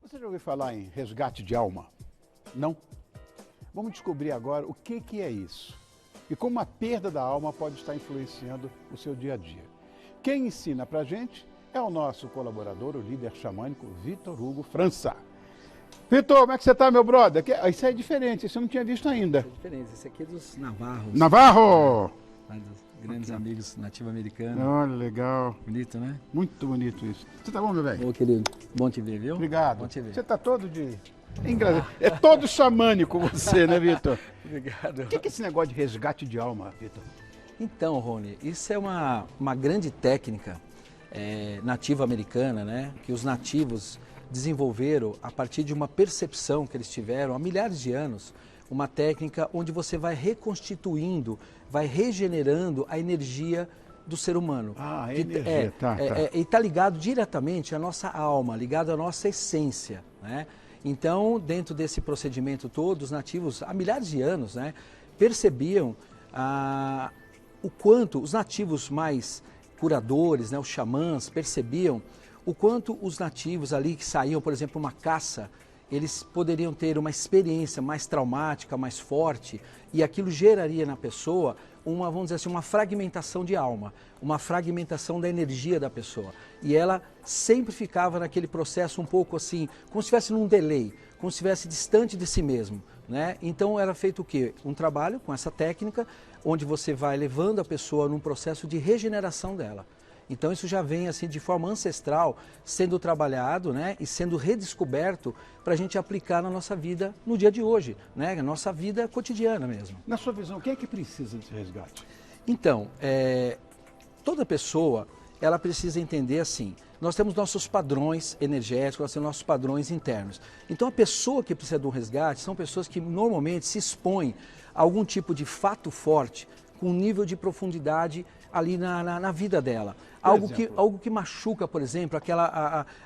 Você já ouviu falar em resgate de alma? Não? Vamos descobrir agora o que é isso e como a perda da alma pode estar influenciando o seu dia a dia. Quem ensina pra gente é o nosso colaborador, o líder xamânico, Vitor Hugo França. Vitor, como é que você tá, meu brother? Isso é diferente, isso eu não tinha visto ainda. É diferente, esse aqui é dos Navarros. Navarro! Dos grandes amigos nativo-americanos. Olha, legal. Bonito, né? Muito bonito isso. Você tá bom, meu velho? Ô, querido, bom te ver, viu? Obrigado. Bom te ver. Você tá todo de... É engraçado. É todo xamânico você, né, Vitor? Obrigado. O que é esse negócio de resgate de alma, Vitor? Então, Rony, isso é uma grande técnica nativa-americana, né? Que os nativos desenvolveram a partir de uma percepção que eles tiveram há milhares de anos, uma técnica onde você vai reconstituindo, vai regenerando a energia do ser humano. Ah, a energia, tá. E está ligado diretamente à nossa alma, ligado à nossa essência, né? Então, dentro desse procedimento todo, os nativos, há milhares de anos, né, percebiam o quanto os nativos mais curadores, né, os xamãs, percebiam o quanto os nativos ali que saíam, por exemplo, uma caça, eles poderiam ter uma experiência mais traumática, mais forte, e aquilo geraria na pessoa uma, vamos dizer assim, uma fragmentação de alma, uma fragmentação da energia da pessoa. E ela sempre ficava naquele processo um pouco assim, como se estivesse num delay, como se estivesse distante de si mesmo, né? Então era feito o quê? Um trabalho com essa técnica, onde você vai levando a pessoa num processo de regeneração dela. Então isso já vem assim de forma ancestral, sendo trabalhado, né, e sendo redescoberto para a gente aplicar na nossa vida no dia de hoje, né, na nossa vida cotidiana mesmo. Na sua visão, quem é que precisa desse resgate? Então, toda pessoa, ela precisa entender assim, nós temos nossos padrões energéticos, nós temos nossos padrões internos. Então a pessoa que precisa de um resgate são pessoas que normalmente se expõem a algum tipo de fato forte, com um nível de profundidade ali na vida dela. Algo que machuca, por exemplo,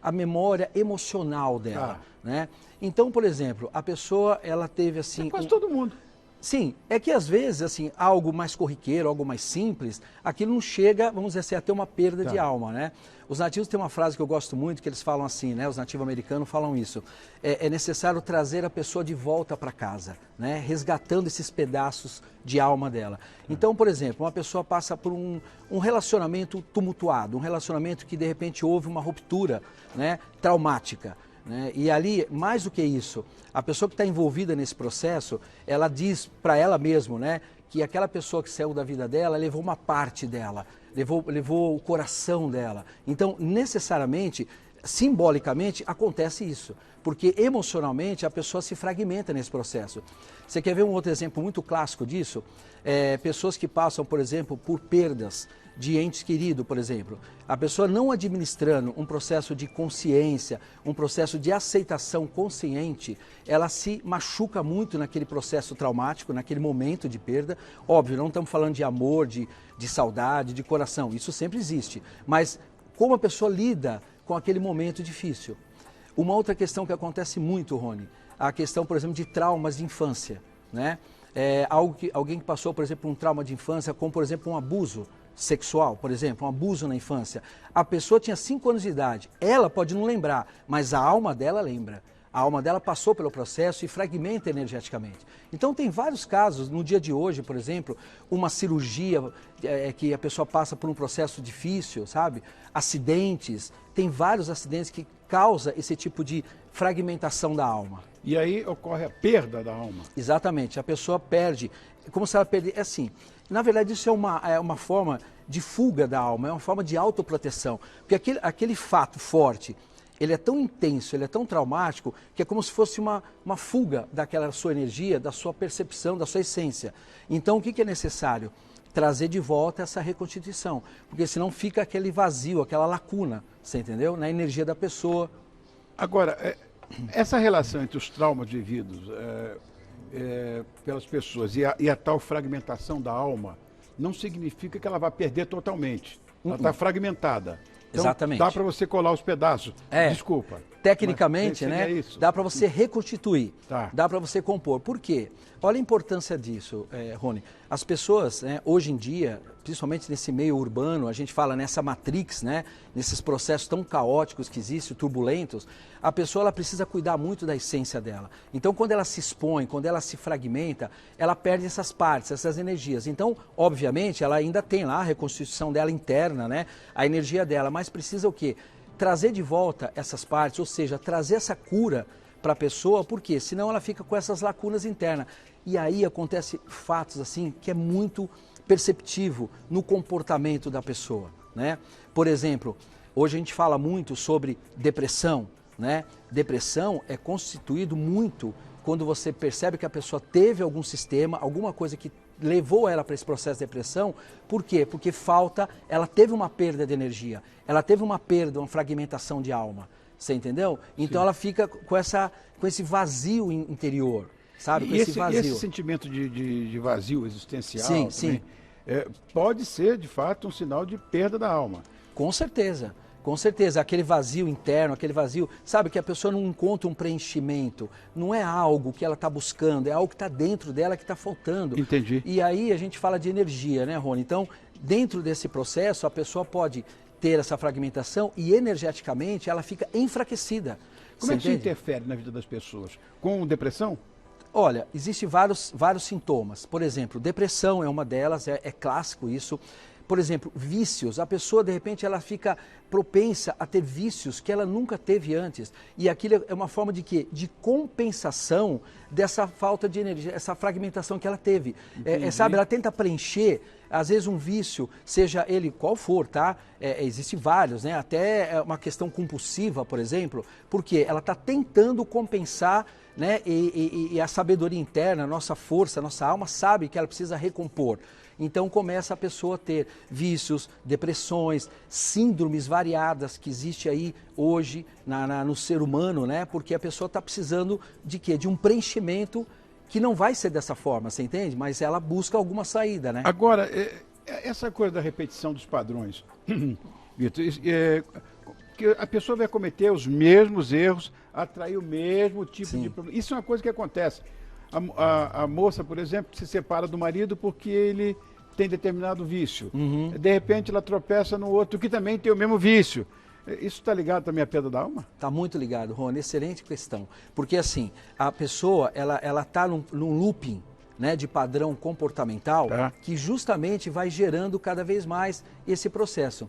a memória emocional dela. Né? Então, por exemplo, a pessoa ela teve assim... Quase todo mundo. Sim, é que às vezes, assim, algo mais corriqueiro, algo mais simples, aquilo não chega, vamos dizer assim, a ter uma perda de alma, né? Os nativos têm uma frase que eu gosto muito, que eles falam assim, né? Os nativo-americanos falam isso. É necessário trazer a pessoa de volta para casa, né? Resgatando esses pedaços de alma dela. Então, por exemplo, uma pessoa passa por um relacionamento tumultuado, um relacionamento que de repente houve uma ruptura, né? Traumática. Né? E ali, mais do que isso, a pessoa que está envolvida nesse processo, ela diz para ela mesma, né, que aquela pessoa que saiu da vida dela levou uma parte dela, levou o coração dela. Então, necessariamente, simbolicamente, acontece isso, porque emocionalmente a pessoa se fragmenta nesse processo. Você quer ver um outro exemplo muito clássico disso? Pessoas que passam, por exemplo, por perdas de entes queridos, por exemplo. A pessoa não administrando um processo de consciência, um processo de aceitação consciente, ela se machuca muito naquele processo traumático, naquele momento de perda. Óbvio, não estamos falando de amor, de saudade, de coração, isso sempre existe. Mas como a pessoa lida com aquele momento difícil. Uma outra questão que acontece muito, Rony, a questão, por exemplo, de traumas de infância, né? Alguém que passou, por exemplo, um trauma de infância, como, por exemplo, um abuso sexual, por exemplo, um abuso na infância. A pessoa tinha 5 anos de idade, ela pode não lembrar, mas a alma dela lembra. A alma dela passou pelo processo e fragmenta energeticamente. Então tem vários casos, no dia de hoje, por exemplo, uma cirurgia que a pessoa passa por um processo difícil, sabe? Acidentes, tem vários acidentes que causam esse tipo de fragmentação da alma. E aí ocorre a perda da alma. Exatamente, a pessoa perde, como se ela perdesse, assim, na verdade isso é uma forma de fuga da alma, é uma forma de autoproteção, porque aquele fato forte, ele é tão intenso, ele é tão traumático, que é como se fosse uma fuga daquela sua energia, da sua percepção, da sua essência. Então o que é necessário? Trazer de volta essa reconstituição, porque senão fica aquele vazio, aquela lacuna, você entendeu? Na energia da pessoa. Agora, essa relação entre os traumas vividos pelas pessoas e a tal fragmentação da alma não significa que ela vai perder totalmente. Ela está fragmentada. Então, exatamente. Dá para você colar os pedaços. Desculpa. tecnicamente, né, isso? dá para você reconstituir, Tá. dá para você compor. Por quê? Olha a importância disso, Rony. As pessoas, né, hoje em dia, principalmente nesse meio urbano, a gente fala nessa matrix, né, nesses processos tão caóticos que existem, turbulentos, a pessoa ela precisa cuidar muito da essência dela. Então, quando ela se expõe, quando ela se fragmenta, ela perde essas partes, essas energias. Então, obviamente, ela ainda tem lá a reconstituição dela interna, né, a energia dela, mas precisa o quê? Trazer de volta essas partes, ou seja, trazer essa cura para a pessoa, porque senão ela fica com essas lacunas internas. E aí acontece fatos assim que é muito perceptivo no comportamento da pessoa, né? Por exemplo, hoje a gente fala muito sobre depressão, né? Depressão é constituído muito quando você percebe que a pessoa teve algum sistema, alguma coisa que levou ela para esse processo de depressão. Por quê? Porque ela teve uma perda de energia, ela teve uma perda, uma fragmentação de alma. Você entendeu? Então ela fica com esse vazio interior, sabe? Com esse vazio. E esse sentimento de vazio existencial sim, também, sim. Pode ser, de fato, um sinal de perda da alma. Com certeza. Com certeza, aquele vazio interno, aquele vazio, sabe, que a pessoa não encontra um preenchimento, não é algo que ela está buscando, é algo que está dentro dela que está faltando. Entendi. E aí a gente fala de energia, né, Rony? Então, dentro desse processo, a pessoa pode ter essa fragmentação e energeticamente ela fica enfraquecida. Como é que isso interfere na vida das pessoas? Com depressão? Olha, existem vários sintomas. Por exemplo, depressão é uma delas, é clássico isso. Por exemplo, vícios. A pessoa, de repente, ela fica propensa a ter vícios que ela nunca teve antes. E aquilo é uma forma de quê? De compensação dessa falta de energia, essa fragmentação que ela teve. Sabe, ela tenta preencher, às vezes, um vício, seja ele qual for, tá? Existem vários, né? Até uma questão compulsiva, por exemplo, porque ela está tentando compensar, né? E a sabedoria interna, a nossa força, a nossa alma sabe que ela precisa recompor. Então começa a pessoa a ter vícios, depressões, síndromes variadas que existe aí hoje no ser humano, né? Porque a pessoa está precisando de quê? De um preenchimento que não vai ser dessa forma, você entende? Mas ela busca alguma saída, né? Agora, essa coisa da repetição dos padrões, Vitor, que a pessoa vai cometer os mesmos erros, atrair o mesmo tipo de problema. Isso é uma coisa que acontece. A moça, por exemplo, se separa do marido porque ele tem determinado vício. De repente ela tropeça no outro que também tem o mesmo vício. Isso está ligado também à perda da alma? Está muito ligado, Rony. Excelente questão. Porque assim, a pessoa ela está num looping, né, de padrão comportamental, que justamente vai gerando cada vez mais esse processo.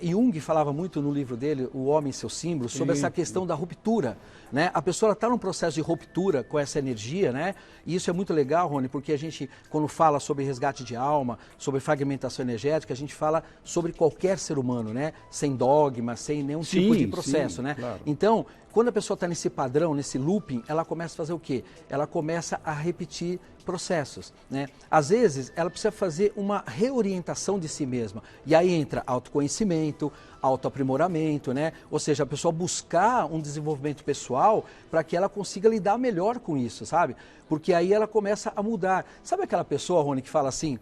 Jung falava muito no livro dele, O Homem e Seus Símbolos, sobre essa questão da ruptura, né? A pessoa está num processo de ruptura com essa energia, né? E isso é muito legal, Rony, porque a gente, quando fala sobre resgate de alma, sobre fragmentação energética, a gente fala sobre qualquer ser humano, né? Sem dogma, sem nenhum tipo de processo, né? Claro. Então, quando a pessoa está nesse padrão, nesse looping, ela começa a fazer o quê? Ela começa a repetir processos, né? Às vezes, ela precisa fazer uma reorientação de si mesma. E aí entra autoconhecimento, autoaprimoramento, né? Ou seja, a pessoa buscar um desenvolvimento pessoal para que ela consiga lidar melhor com isso, sabe? Porque aí ela começa a mudar. Sabe aquela pessoa, Rony, que fala assim,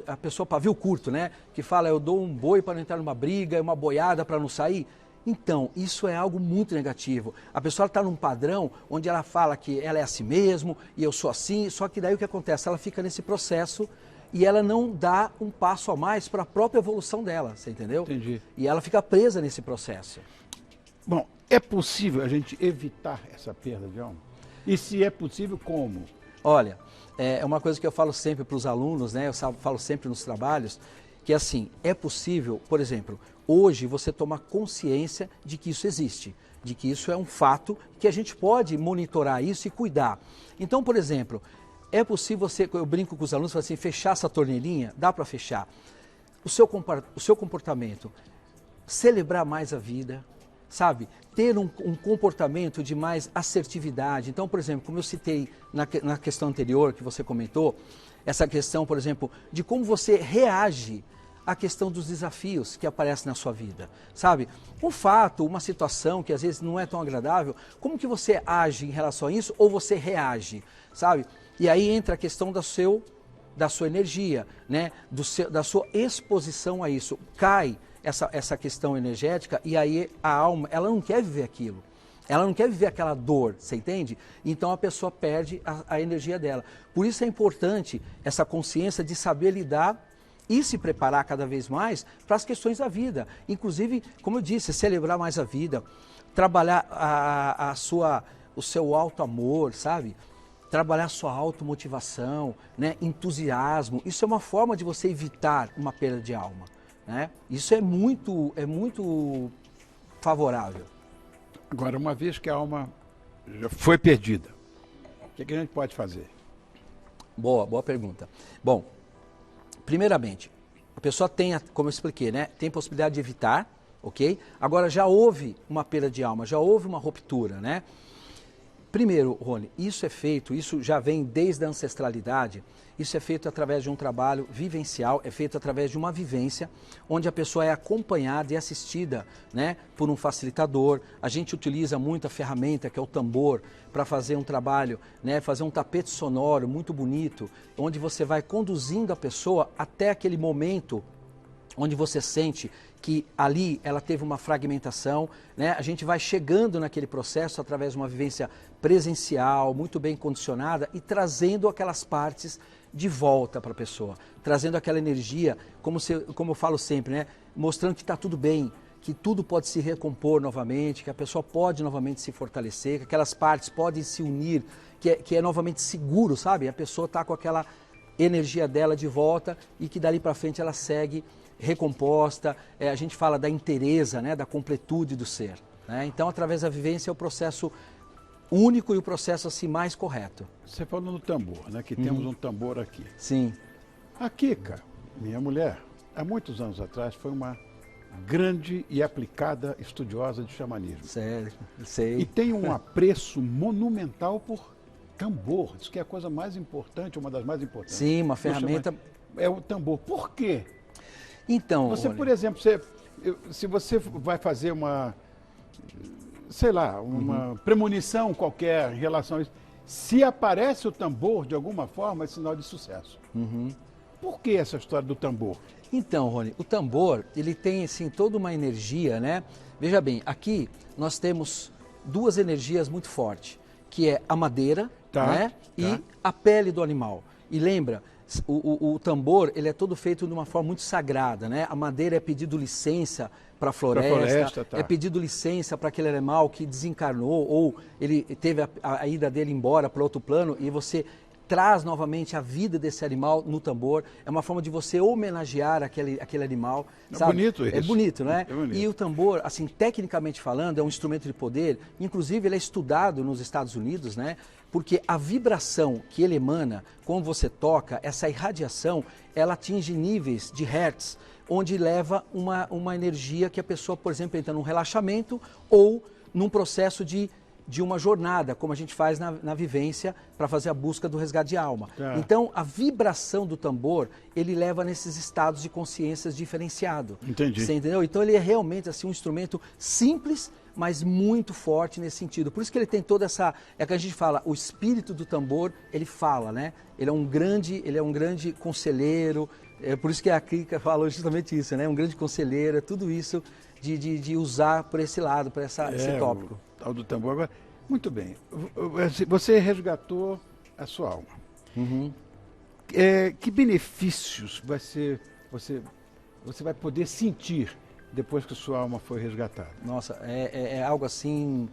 a pessoa pavio curto, né? Que fala, eu dou um boi para não entrar numa briga, uma boiada para não sair. Então, isso é algo muito negativo. A pessoa está num padrão onde ela fala que ela é assim mesmo e eu sou assim, só que daí o que acontece? Ela fica nesse processo e ela não dá um passo a mais para a própria evolução dela, você entendeu? Entendi. E ela fica presa nesse processo. Bom, é possível a gente evitar essa perda de alma? E se é possível, como? Olha, é uma coisa que eu falo sempre para os alunos, né? Eu falo sempre nos trabalhos, que assim, é possível, por exemplo, hoje você tomar consciência de que isso existe, de que isso é um fato, que a gente pode monitorar isso e cuidar. Então, por exemplo, é possível você, eu brinco com os alunos, falo assim, fechar essa torneirinha, dá para fechar. O seu comportamento, celebrar mais a vida, sabe? Ter um comportamento de mais assertividade. Então, por exemplo, como eu citei na questão anterior que você comentou, essa questão, por exemplo, de como você reage à questão dos desafios que aparecem na sua vida, sabe? Um fato, uma situação que às vezes não é tão agradável, como que você age em relação a isso ou você reage, sabe? E aí entra a questão da sua energia, né? Da sua exposição a isso. Cai essa questão energética e aí a alma, ela não quer viver aquilo. Ela não quer viver aquela dor, você entende? Então a pessoa perde a energia dela. Por isso é importante essa consciência de saber lidar e se preparar cada vez mais para as questões da vida. Inclusive, como eu disse, celebrar mais a vida, trabalhar o seu auto-amor, sabe? Trabalhar a sua automotivação, né? Entusiasmo. Isso é uma forma de você evitar uma perda de alma, né? Isso é muito favorável. Agora, uma vez que a alma já foi perdida, o que a gente pode fazer? Boa pergunta. Bom, primeiramente, a pessoa tem, como eu expliquei, né? Tem possibilidade de evitar, ok? Agora, já houve uma perda de alma, já houve uma ruptura, né? Primeiro, Rony, isso já vem desde a ancestralidade, isso é feito através de um trabalho vivencial, é feito através de uma vivência, onde a pessoa é acompanhada e assistida, né, por um facilitador. A gente utiliza muito a ferramenta que é o tambor para fazer um trabalho, né, fazer um tapete sonoro muito bonito, onde você vai conduzindo a pessoa até aquele momento onde você sente que ali ela teve uma fragmentação, né? A gente vai chegando naquele processo através de uma vivência presencial, muito bem condicionada e trazendo aquelas partes de volta para a pessoa, trazendo aquela energia, como eu falo sempre, né? Mostrando que está tudo bem, que tudo pode se recompor novamente, que a pessoa pode novamente se fortalecer, que aquelas partes podem se unir, que é novamente seguro, sabe? A pessoa está com aquela energia dela de volta e que dali para frente ela segue recomposta, a gente fala da inteireza, né, da completude do ser, né? Então, através da vivência é o processo único e o processo assim mais correto. Você falou no tambor, né, que temos um tambor aqui. Sim. A Kika, minha mulher, há muitos anos atrás foi uma grande e aplicada estudiosa de xamanismo. Sério, sei. E tem um apreço monumental por tambor, diz que é a coisa mais importante, uma das mais importantes. Sim, uma ferramenta... É o tambor. Por quê? Então, você, por exemplo, se você vai fazer uma, sei lá, uma premonição qualquer em relação a isso, se aparece o tambor de alguma forma, é sinal de sucesso. Por que essa história do tambor? Então, Rony, o tambor, ele tem assim toda uma energia, né? Veja bem, aqui nós temos duas energias muito fortes, que é a madeira, né? E a pele do animal. E lembra, o tambor, ele é todo feito de uma forma muito sagrada, né? A madeira é pedido licença para a floresta, é pedido licença para aquele animal que desencarnou ou ele teve a ida dele embora para outro plano e você traz novamente a vida desse animal no tambor. É uma forma de você homenagear aquele animal. Sabe? Bonito isso. É bonito, né? É bonito. E o tambor, assim, tecnicamente falando, é um instrumento de poder. Inclusive, ele é estudado nos Estados Unidos, né? Porque a vibração que ele emana, quando você toca, essa irradiação, ela atinge níveis de hertz, onde leva uma energia que a pessoa, por exemplo, entra num relaxamento ou num processo de uma jornada, como a gente faz na vivência para fazer a busca do resgate de alma. Então, a vibração do tambor, ele leva nesses estados de consciência diferenciado. Entendi. Você entendeu? Então, ele é realmente assim, um instrumento simples, mas muito forte nesse sentido. Por isso que ele tem toda essa... É que a gente fala, o espírito do tambor, ele fala, né? Ele é um grande conselheiro. É por isso que a Kika falou justamente isso, né? Um grande conselheiro, é tudo isso de usar por esse lado, por esse tópico. O tal do tambor. Agora, muito bem, você resgatou a sua alma. Que benefícios você vai poder sentir depois que sua alma foi resgatada? Nossa, é algo assim,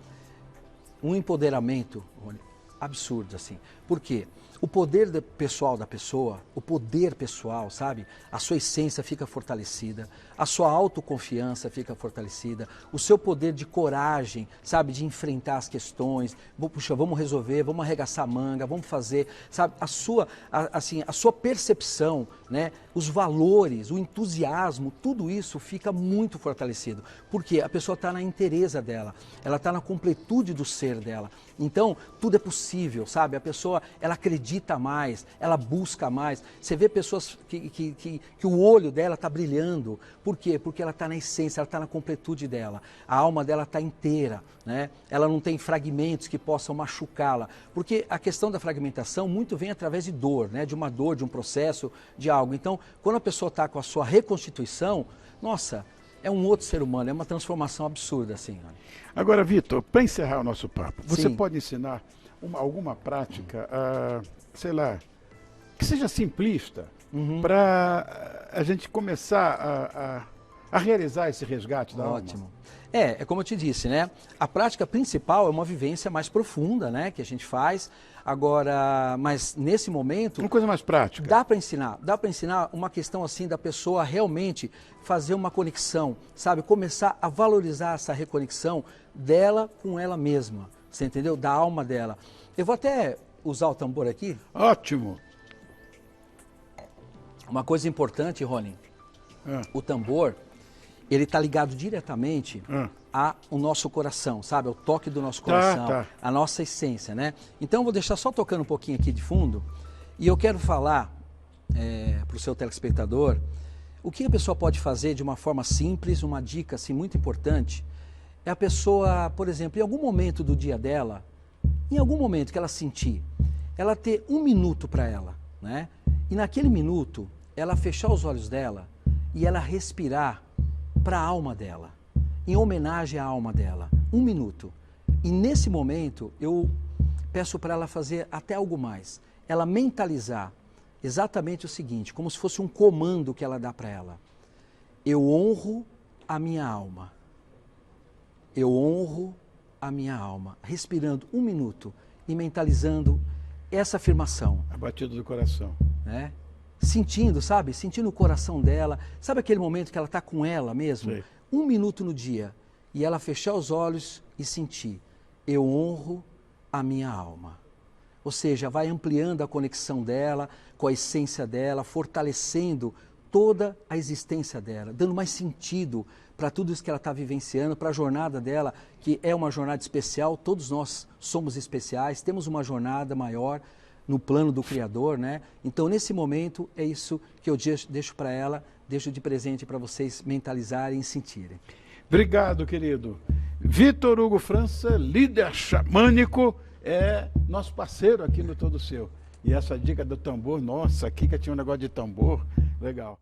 um empoderamento, Rony, absurdo, assim. Por quê? O poder pessoal da pessoa, o poder pessoal, sabe? A sua essência fica fortalecida, a sua autoconfiança fica fortalecida, o seu poder de coragem, sabe? De enfrentar as questões, puxa, vamos resolver, vamos arregaçar a manga, vamos fazer, sabe? A sua percepção, né? Os valores, o entusiasmo, tudo isso fica muito fortalecido. Porque a pessoa está na inteireza dela, ela está na completude do ser dela. Então, tudo é possível, sabe? A pessoa, ela acredita mais, ela busca mais. Você vê pessoas que o olho dela está brilhando. Por quê? Porque ela está na essência, ela está na completude dela. A alma dela está inteira, né? Ela não tem fragmentos que possam machucá-la. Porque a questão da fragmentação muito vem através de dor, né? De uma dor, de um processo, de algo. Então, quando a pessoa está com a sua reconstituição, nossa, é um outro ser humano, é uma transformação absurda, assim. Agora, Vitor, para encerrar o nosso papo, você Sim. pode ensinar alguma prática, sei lá, que seja simplista, para a gente começar a realizar esse resgate da alma? Ótimo. É como eu te disse, né? A prática principal é uma vivência mais profunda, né? Que a gente faz. Agora, mas nesse momento... Uma coisa mais prática. Dá para ensinar uma questão assim da pessoa realmente fazer uma conexão, sabe? Começar a valorizar essa reconexão dela com ela mesma, você entendeu? Da alma dela. Eu vou até usar o tambor aqui. Ótimo. Uma coisa importante, Rony, o tambor, ele está ligado diretamente ao nosso coração, sabe? Ao toque do nosso coração, a nossa essência, né? Então eu vou deixar só tocando um pouquinho aqui de fundo e eu quero falar para o seu telespectador o que a pessoa pode fazer de uma forma simples, uma dica assim muito importante, é a pessoa, por exemplo, em algum momento do dia dela, em algum momento que ela sentir, ela ter um minuto para ela, né? E naquele minuto, ela fechar os olhos dela e ela respirar para a alma dela, em homenagem à alma dela, um minuto. E nesse momento, eu peço para ela fazer até algo mais, ela mentalizar exatamente o seguinte, como se fosse um comando que ela dá para ela. Eu honro a minha alma. Eu honro a minha alma. Respirando um minuto e mentalizando essa afirmação. A batida do coração. Né? Sentindo, sabe? Sentindo o coração dela. Sabe aquele momento que ela está com ela mesmo? Sei. Um minuto no dia. E ela fechar os olhos e sentir. Eu honro a minha alma. Ou seja, vai ampliando a conexão dela com a essência dela, fortalecendo toda a existência dela, dando mais sentido para tudo isso que ela está vivenciando, para a jornada dela, que é uma jornada especial. Todos nós somos especiais, temos uma jornada maior no plano do Criador, né? Então, nesse momento, é isso que eu deixo para ela, deixo de presente para vocês mentalizarem e sentirem. Obrigado, querido. Vitor Hugo França, líder xamânico, é nosso parceiro aqui no Todo Seu. E essa dica do tambor, nossa, aqui que tinha um negócio de tambor, legal.